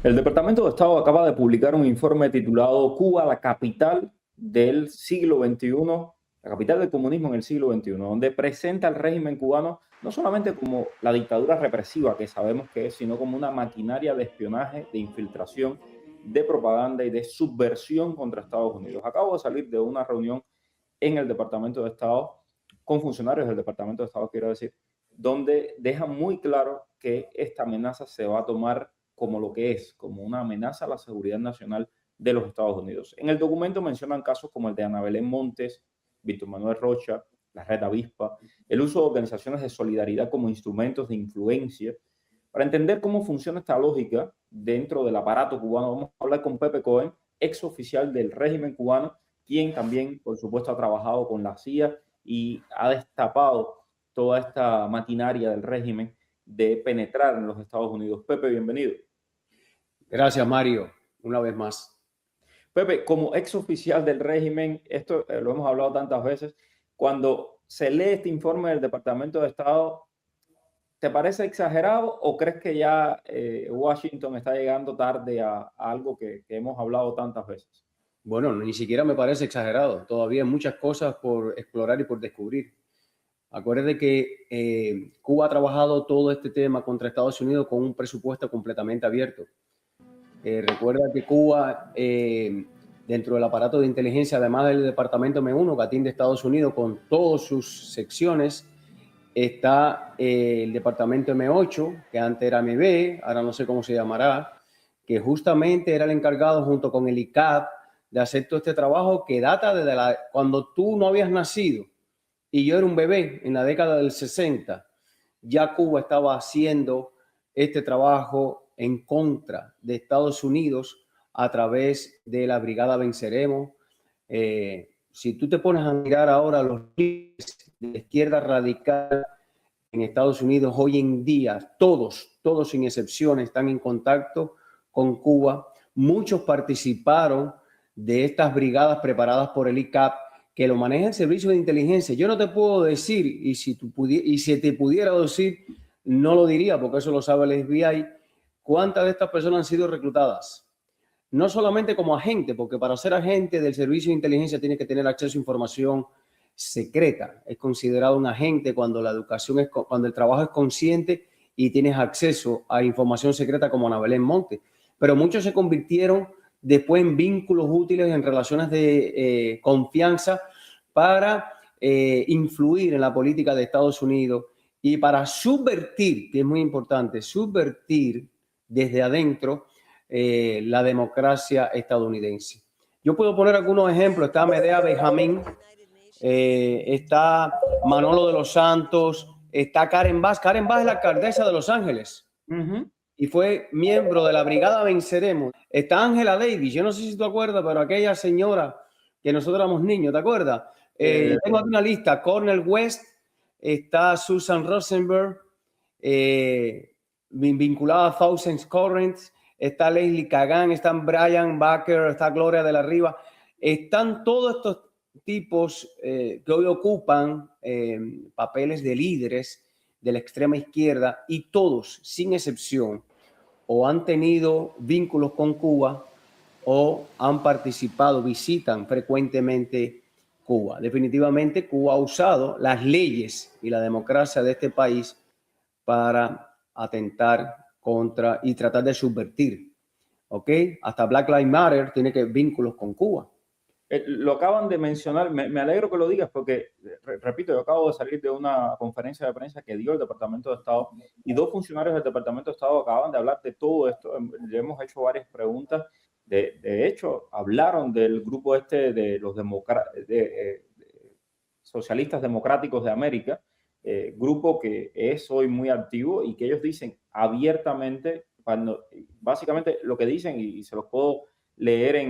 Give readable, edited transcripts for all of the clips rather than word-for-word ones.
El Departamento de Estado acaba de publicar un informe titulado Cuba, la capital del siglo XXI, la capital del comunismo en el siglo XXI, donde presenta al régimen cubano no solamente como la dictadura represiva que sabemos que es, sino como una maquinaria de espionaje, de infiltración, de propaganda y de subversión contra Estados Unidos. Acabo de salir de una reunión en el Departamento de Estado, con funcionarios del Departamento de Estado, quiero decir, donde deja muy claro que esta amenaza se va a tomar como lo que es, como una amenaza a la seguridad nacional de los Estados Unidos. En el documento mencionan casos como el de Ana Belén Montes, Víctor Manuel Rocha, la Red Avispa, el uso de organizaciones de solidaridad como instrumentos de influencia. Para entender cómo funciona esta lógica dentro del aparato cubano, vamos a hablar con Pepe Cohen, ex oficial del régimen cubano, quien también, por supuesto, ha trabajado con la CIA y ha destapado toda esta maquinaria del régimen de penetrar en los Estados Unidos. Pepe, bienvenido. Gracias, Mario, una vez más. Pepe, como ex oficial del régimen, esto lo hemos hablado tantas veces, cuando se lee este informe del Departamento de Estado, ¿te parece exagerado o crees que ya Washington está llegando tarde a algo que hemos hablado tantas veces? Bueno, ni siquiera me parece exagerado. Todavía hay muchas cosas por explorar y por descubrir. Acuérdate que Cuba ha trabajado todo este tema contra Estados Unidos con un presupuesto completamente abierto. Recuerda que Cuba, dentro del aparato de inteligencia, además del Departamento M1, que atiende a Estados Unidos con todas sus secciones, está el Departamento M8, que antes era MB, ahora no sé cómo se llamará, que justamente era el encargado junto con el ICAP de hacer todo este trabajo que data desde cuando tú no habías nacido y yo era un bebé en la década del 60. Ya Cuba estaba haciendo este trabajo en contra de Estados Unidos a través de la Brigada Venceremos. Si tú te pones a mirar ahora los líderes de la izquierda radical en Estados Unidos hoy en día, todos sin excepción están en contacto con Cuba. Muchos participaron de estas brigadas preparadas por el ICAP, que lo maneja el servicio de inteligencia. Yo no te puedo decir, y si te pudiera decir, no lo diría, porque eso lo sabe el FBI, cuántas de estas personas han sido reclutadas. No solamente como agente, porque para ser agente del servicio de inteligencia tienes que tener acceso a información secreta. Es considerado un agente cuando cuando el trabajo es consciente y tienes acceso a información secreta como Ana Belén Monte. Pero muchos se convirtieron después en vínculos útiles, en relaciones de confianza para influir en la política de Estados Unidos y para subvertir, que es muy importante, subvertir desde adentro la democracia estadounidense. Yo puedo poner algunos ejemplos. Está Medea Benjamín, está Manolo de los Santos, está Karen Bass. Karen Bass es la alcaldesa de Los Ángeles. Y fue miembro de la Brigada Venceremos. Está Angela Davis, yo no sé si tú acuerdas, pero aquella señora que nosotros éramos niños, ¿te acuerdas? Tengo aquí una lista: Cornel West, está Susan Rosenberg, vinculada a Thousands Currents, está Leslie Kagan, están Brian Baker, está Gloria de la Riva. Están todos estos tipos que hoy ocupan papeles de líderes de la extrema izquierda, y todos, sin excepción, o han tenido vínculos con Cuba o han participado, visitan frecuentemente Cuba. Definitivamente Cuba ha usado las leyes y la democracia de este país para atentar contra y tratar de subvertir. ¿Ok? Hasta Black Lives Matter tiene vínculos con Cuba. Lo acaban de mencionar, me alegro que lo digas porque, repito, yo acabo de salir de una conferencia de prensa que dio el Departamento de Estado y dos funcionarios del Departamento de Estado acaban de hablar de todo esto. Le hemos hecho varias preguntas. De hecho, hablaron del grupo este de los socialistas democráticos de América, grupo que es hoy muy activo y que ellos dicen abiertamente, básicamente lo que dicen, y se los puedo leer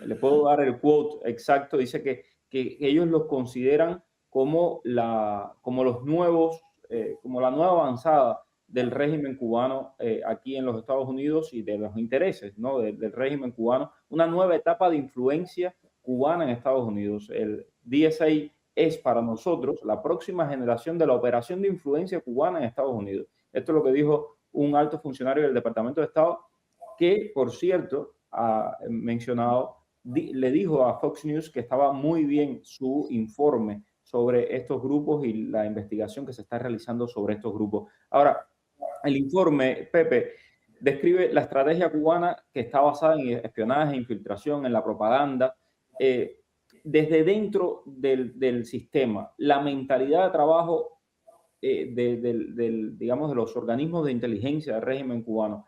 le puedo dar el quote exacto, dice que ellos los consideran como los nuevos, como la nueva avanzada del régimen cubano aquí en los Estados Unidos y de los intereses, ¿no? del régimen cubano, una nueva etapa de influencia cubana en Estados Unidos. El DSA es para nosotros la próxima generación de la operación de influencia cubana en Estados Unidos. Esto es lo que dijo un alto funcionario del Departamento de Estado que, por cierto, ha mencionado, le dijo a Fox News que estaba muy bien su informe sobre estos grupos y la investigación que se está realizando sobre estos grupos. Ahora, el informe, Pepe, describe la estrategia cubana que está basada en espionaje, infiltración, en la propaganda, desde dentro del sistema, la mentalidad de trabajo digamos, de los organismos de inteligencia del régimen cubano.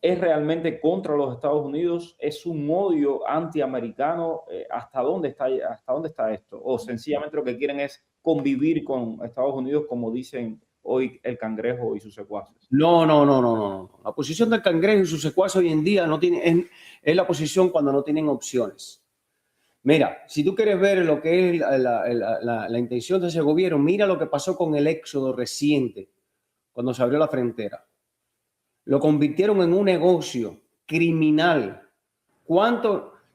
¿Es realmente contra los Estados Unidos? ¿Es un odio antiamericano? ¿Hasta dónde está esto? ¿O sencillamente lo que quieren es convivir con Estados Unidos, como dicen hoy el Cangrejo y sus secuaces? No. La posición del Cangrejo y sus secuaces hoy en día no tiene, es la posición cuando no tienen opciones. Mira, si tú quieres ver lo que es la intención de ese gobierno, mira lo que pasó con el éxodo reciente, cuando se abrió la frontera. Lo convirtieron en un negocio criminal.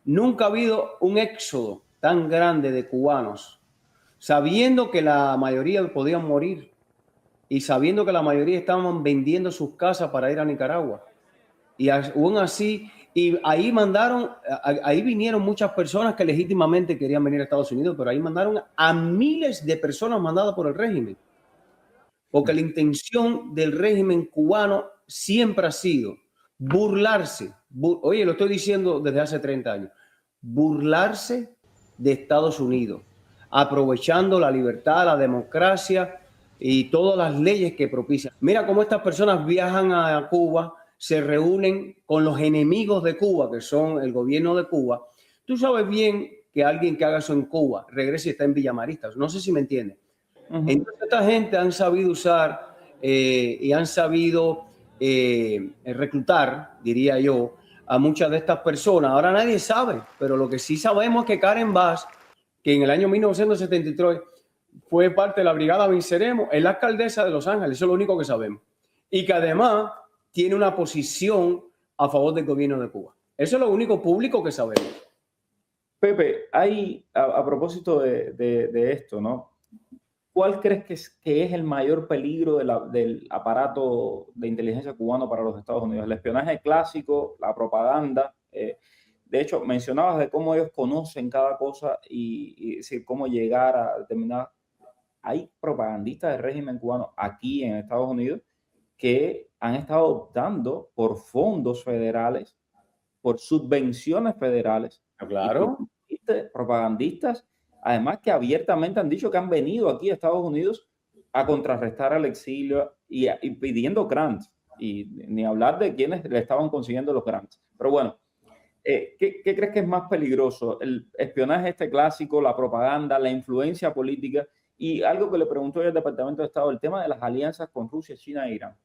Nunca ha habido un éxodo tan grande de cubanos, sabiendo que la mayoría podían morir y sabiendo que la mayoría estaban vendiendo sus casas para ir a Nicaragua. Y aún así, y ahí vinieron muchas personas que legítimamente querían venir a Estados Unidos, pero ahí mandaron a miles de personas mandadas por el régimen. Porque la intención del régimen cubano siempre ha sido burlarse. Oye, lo estoy diciendo desde hace 30 años. Burlarse de Estados Unidos, aprovechando la libertad, la democracia y todas las leyes que propician. Mira cómo estas personas viajan a Cuba, se reúnen con los enemigos de Cuba, que son el gobierno de Cuba. Tú sabes bien que alguien que haga eso en Cuba regrese y está en Villa Marista. No sé si me entiendes. Entonces, esta gente han sabido usar y han sabido reclutar, diría yo, a muchas de estas personas. Ahora nadie sabe, pero lo que sí sabemos es que Karen Bass, que en el año 1973 fue parte de la Brigada Venceremos, es la alcaldesa de Los Ángeles, eso es lo único que sabemos. Y que además tiene una posición a favor del gobierno de Cuba. Eso es lo único público que sabemos. Pepe, a propósito de esto, ¿no? ¿Cuál crees que es el mayor peligro del aparato de inteligencia cubano para los Estados Unidos? El espionaje clásico, la propaganda. De hecho, mencionabas de cómo ellos conocen cada cosa y cómo llegar a determinadas. Hay propagandistas del régimen cubano aquí en Estados Unidos que han estado optando por fondos federales, por subvenciones federales. Claro. Propagandistas, además que abiertamente han dicho que han venido aquí a Estados Unidos a contrarrestar al exilio y pidiendo grants. Y ni hablar de quienes le estaban consiguiendo los grants. Pero bueno, ¿qué crees que es más peligroso? ¿El espionaje este clásico, la propaganda, la influencia política? Y algo que le preguntó el Departamento de Estado, el tema de las alianzas con Rusia, China e Irán.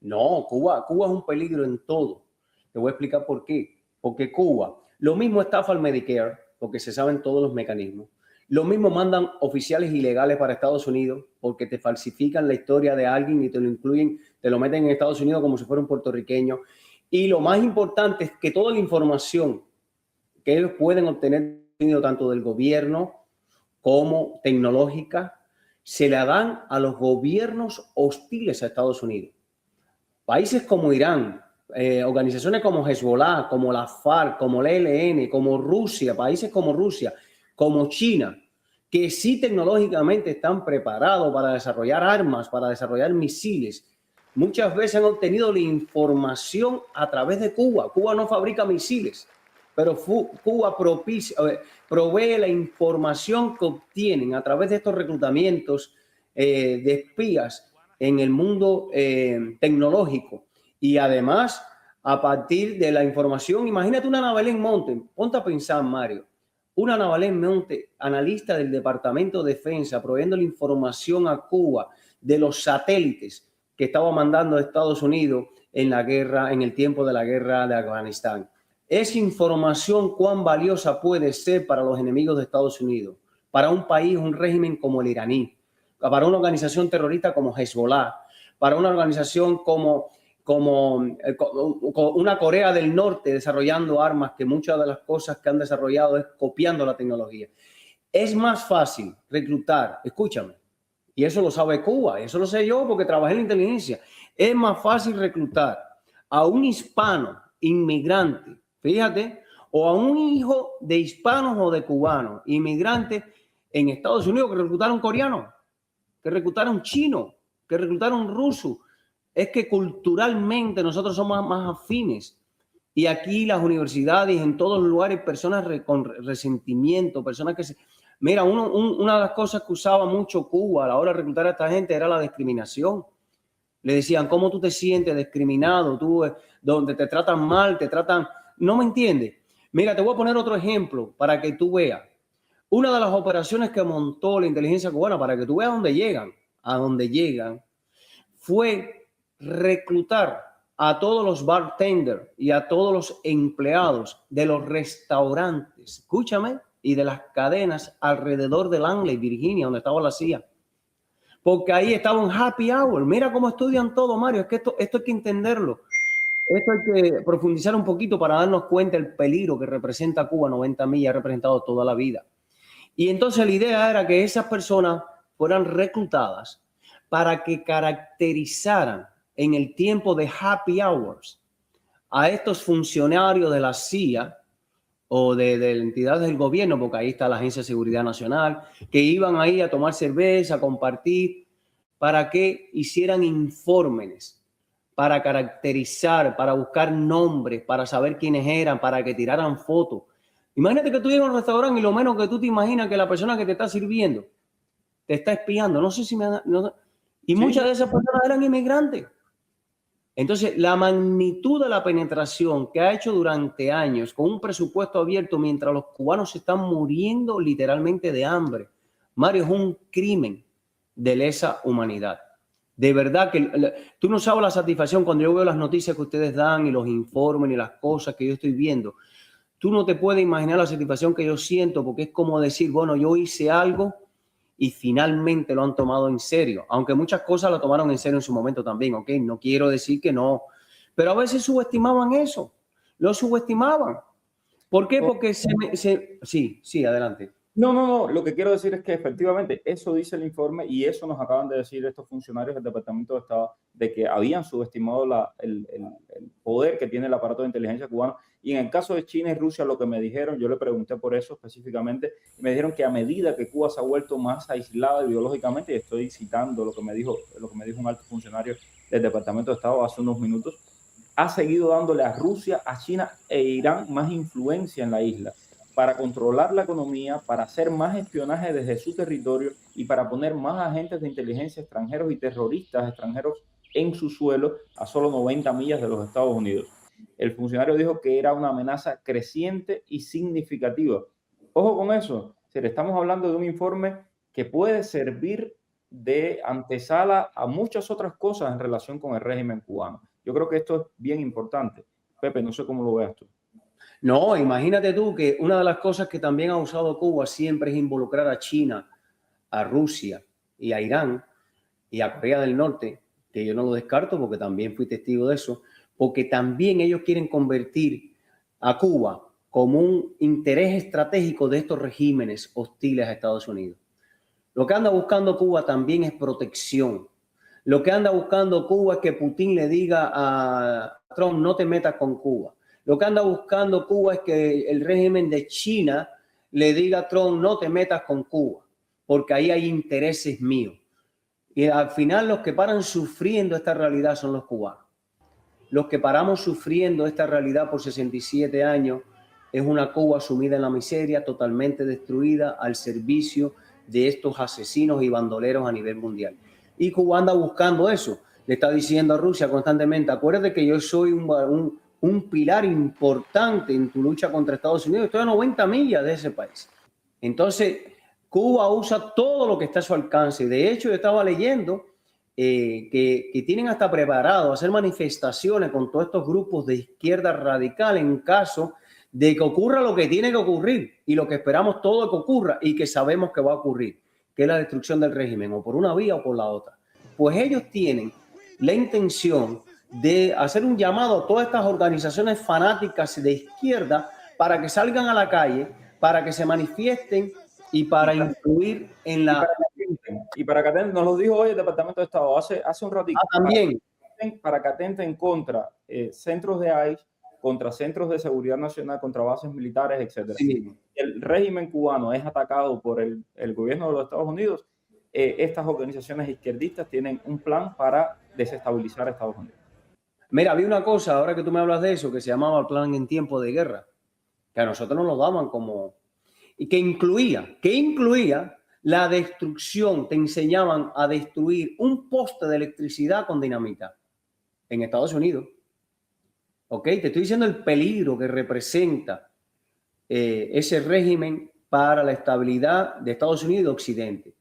No, Cuba es un peligro en todo. Te voy a explicar por qué. Porque Cuba, lo mismo estafa al Medicare, porque se saben todos los mecanismos. Lo mismo mandan oficiales ilegales para Estados Unidos porque te falsifican la historia de alguien y te lo incluyen, te lo meten en Estados Unidos como si fuera un puertorriqueño. Y lo más importante es que toda la información que ellos pueden obtener tanto del gobierno como tecnológica se la dan a los gobiernos hostiles a Estados Unidos. Países como Irán, organizaciones como Hezbollah, como la FARC, como el ELN, como Rusia, países como Rusia, como China, que sí tecnológicamente están preparados para desarrollar armas, para desarrollar misiles. Muchas veces han obtenido la información a través de Cuba. Cuba no fabrica misiles, pero Cuba provee la información que obtienen a través de estos reclutamientos de espías en el mundo tecnológico. Y además, a partir de la información, imagínate una Ana Belén Monte, ponte a pensar, Mario, una Ana Belén Monte, analista del Departamento de Defensa, proveyendo la información a Cuba de los satélites que estaba mandando a Estados Unidos en la guerra, en el tiempo de la guerra de Afganistán. Esa información, cuán valiosa puede ser para los enemigos de Estados Unidos, para un país, un régimen como el iraní, para una organización terrorista como Hezbollah, para una organización como una Corea del Norte desarrollando armas, que muchas de las cosas que han desarrollado es copiando la tecnología. Es más fácil reclutar, escúchame, y eso lo sabe Cuba, eso lo sé yo porque trabajé en la inteligencia, es más fácil reclutar a un hispano inmigrante, fíjate, o a un hijo de hispanos o de cubanos, inmigrantes en Estados Unidos que reclutaron coreanos, que reclutaron chinos, que reclutaron rusos. Es que culturalmente nosotros somos más afines. Y aquí las universidades, en todos los lugares, personas con resentimiento, personas que se... Mira, una de las cosas que usaba mucho Cuba a la hora de reclutar a esta gente era la discriminación. Le decían, ¿cómo tú te sientes discriminado? Tú, donde te tratan mal, te tratan... ¿No me entiendes? Mira, te voy a poner otro ejemplo para que tú veas. Una de las operaciones que montó la inteligencia cubana, para que tú veas a dónde llegan, fue reclutar a todos los bartenders y a todos los empleados de los restaurantes, escúchame, y de las cadenas alrededor de Langley, Virginia, donde estaba la CIA. Porque ahí estaba un happy hour. Mira cómo estudian todo, Mario. Es que esto hay que entenderlo. Esto hay que profundizar un poquito para darnos cuenta del peligro que representa Cuba. 90 millas ha representado toda la vida. Y entonces la idea era que esas personas fueran reclutadas para que caracterizaran en el tiempo de happy hours a estos funcionarios de la CIA o de entidades del gobierno, porque ahí está la Agencia de Seguridad Nacional, que iban ahí a tomar cerveza, a compartir, para que hicieran informes, para caracterizar, para buscar nombres, para saber quiénes eran, para que tiraran fotos. Imagínate que tú llegas a un restaurante y lo menos que tú te imaginas que la persona que te está sirviendo te está espiando. No sé si me... No, y sí. Muchas de esas personas eran inmigrantes. Entonces, la magnitud de la penetración que ha hecho durante años con un presupuesto abierto mientras los cubanos se están muriendo literalmente de hambre, Mario, es un crimen de lesa humanidad. De verdad que tú no sabes la satisfacción cuando yo veo las noticias que ustedes dan y los informes y las cosas que yo estoy viendo. Tú no te puedes imaginar la satisfacción que yo siento, porque es como decir, bueno, yo hice algo y finalmente lo han tomado en serio. Aunque muchas cosas lo tomaron en serio en su momento también, ¿ok? No quiero decir que no. Pero a veces subestimaban eso. Lo subestimaban. ¿Por qué? Porque Sí, adelante. No. Lo que quiero decir es que efectivamente eso dice el informe y eso nos acaban de decir estos funcionarios del Departamento de Estado, de que habían subestimado el poder que tiene el aparato de inteligencia cubano. Y en el caso de China y Rusia, lo que me dijeron, yo le pregunté por eso específicamente, me dijeron que a medida que Cuba se ha vuelto más aislada ideológicamente, y estoy citando lo que me dijo un alto funcionario del Departamento de Estado hace unos minutos, ha seguido dándole a Rusia, a China e Irán más influencia en la isla, para controlar la economía, para hacer más espionaje desde su territorio y para poner más agentes de inteligencia extranjeros y terroristas extranjeros en su suelo a solo 90 millas de los Estados Unidos. El funcionario dijo que era una amenaza creciente y significativa. Ojo con eso, estamos hablando de un informe que puede servir de antesala a muchas otras cosas en relación con el régimen cubano. Yo creo que esto es bien importante. Pepe, no sé cómo lo veas tú. No, imagínate tú que una de las cosas que también ha usado Cuba siempre es involucrar a China, a Rusia y a Irán y a Corea del Norte, que yo no lo descarto porque también fui testigo de eso, porque también ellos quieren convertir a Cuba como un interés estratégico de estos regímenes hostiles a Estados Unidos. Lo que anda buscando Cuba también es protección. Lo que anda buscando Cuba es que Putin le diga a Trump, no te metas con Cuba. Lo que anda buscando Cuba es que el régimen de China le diga a Trump, no te metas con Cuba, porque ahí hay intereses míos. Y al final los que paran sufriendo esta realidad son los cubanos. Los que paramos sufriendo esta realidad por 67 años es una Cuba sumida en la miseria, totalmente destruida al servicio de estos asesinos y bandoleros a nivel mundial. Y Cuba anda buscando eso. Le está diciendo a Rusia constantemente, acuérdate que yo soy un pilar importante en tu lucha contra Estados Unidos. Estoy a 90 millas de ese país. Entonces, Cuba usa todo lo que está a su alcance. De hecho, yo estaba leyendo que tienen hasta preparado hacer manifestaciones con todos estos grupos de izquierda radical en caso de que ocurra lo que tiene que ocurrir y lo que esperamos todo que ocurra y que sabemos que va a ocurrir, que es la destrucción del régimen, o por una vía o por la otra. Pues ellos tienen la intención de hacer un llamado a todas estas organizaciones fanáticas de izquierda para que salgan a la calle, para que se manifiesten y para influir en la... Y para que atenten, nos lo dijo hoy el Departamento de Estado hace un ratito. También. Para que atenten contra centros de ICE, contra centros de seguridad nacional, contra bases militares, etc. Sí. El régimen cubano es atacado por el gobierno de los Estados Unidos. Estas organizaciones izquierdistas tienen un plan para desestabilizar a Estados Unidos. Mira, había una cosa, ahora que tú me hablas de eso, que se llamaba el plan en tiempo de guerra, que a nosotros nos lo daban como... y que incluía la destrucción, te enseñaban a destruir un poste de electricidad con dinamita en Estados Unidos. ¿Ok? Te estoy diciendo el peligro que representa ese régimen para la estabilidad de Estados Unidos y de Occidente.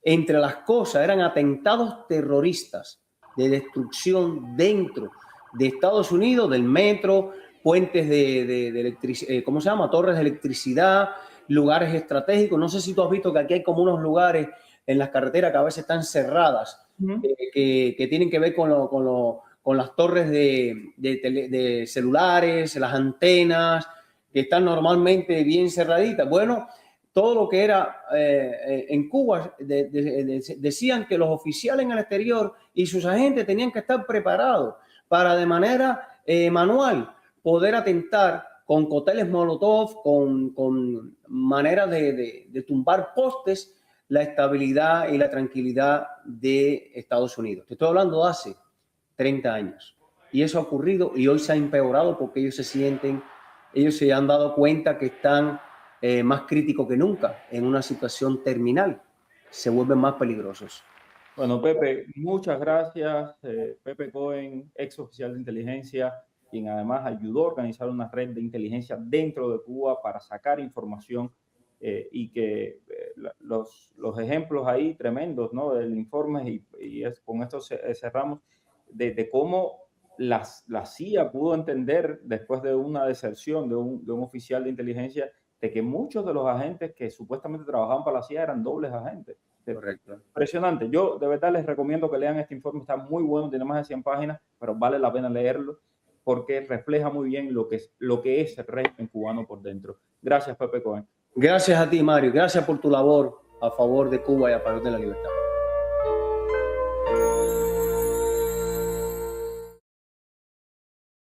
Entre las cosas eran atentados terroristas de destrucción dentro de Estados Unidos, del metro, puentes de electricidad, ¿cómo se llama? Torres de electricidad, lugares estratégicos. No sé si tú has visto que aquí hay como unos lugares en las carreteras que a veces están cerradas, que tienen que ver con las torres de celulares, las antenas, que están normalmente bien cerraditas. Bueno, todo lo que era en Cuba, decían que los oficiales en el exterior y sus agentes tenían que estar preparados para de manera manual poder atentar con cócteles Molotov, con maneras de tumbar postes, la estabilidad y la tranquilidad de Estados Unidos. Te estoy hablando de hace 30 años. Y eso ha ocurrido y hoy se ha empeorado porque ellos se han dado cuenta que están más críticos que nunca en una situación terminal. Se vuelven más peligrosos. Bueno, Pepe, muchas gracias. Pepe Cohen, ex oficial de inteligencia, quien además ayudó a organizar una red de inteligencia dentro de Cuba para sacar información y que los ejemplos ahí tremendos, ¿no? Del informe, con esto cerramos, de cómo la CIA pudo entender después de una deserción de un oficial de inteligencia de que muchos de los agentes que supuestamente trabajaban para la CIA eran dobles agentes. Correcto. Impresionante. Yo de verdad les recomiendo que lean este informe, está muy bueno, tiene más de 100 páginas, pero vale la pena leerlo porque refleja muy bien lo que es el régimen cubano por dentro. Gracias, Pepe Cohen. Gracias a ti, Mario. Gracias por tu labor a favor de Cuba y a favor de la libertad.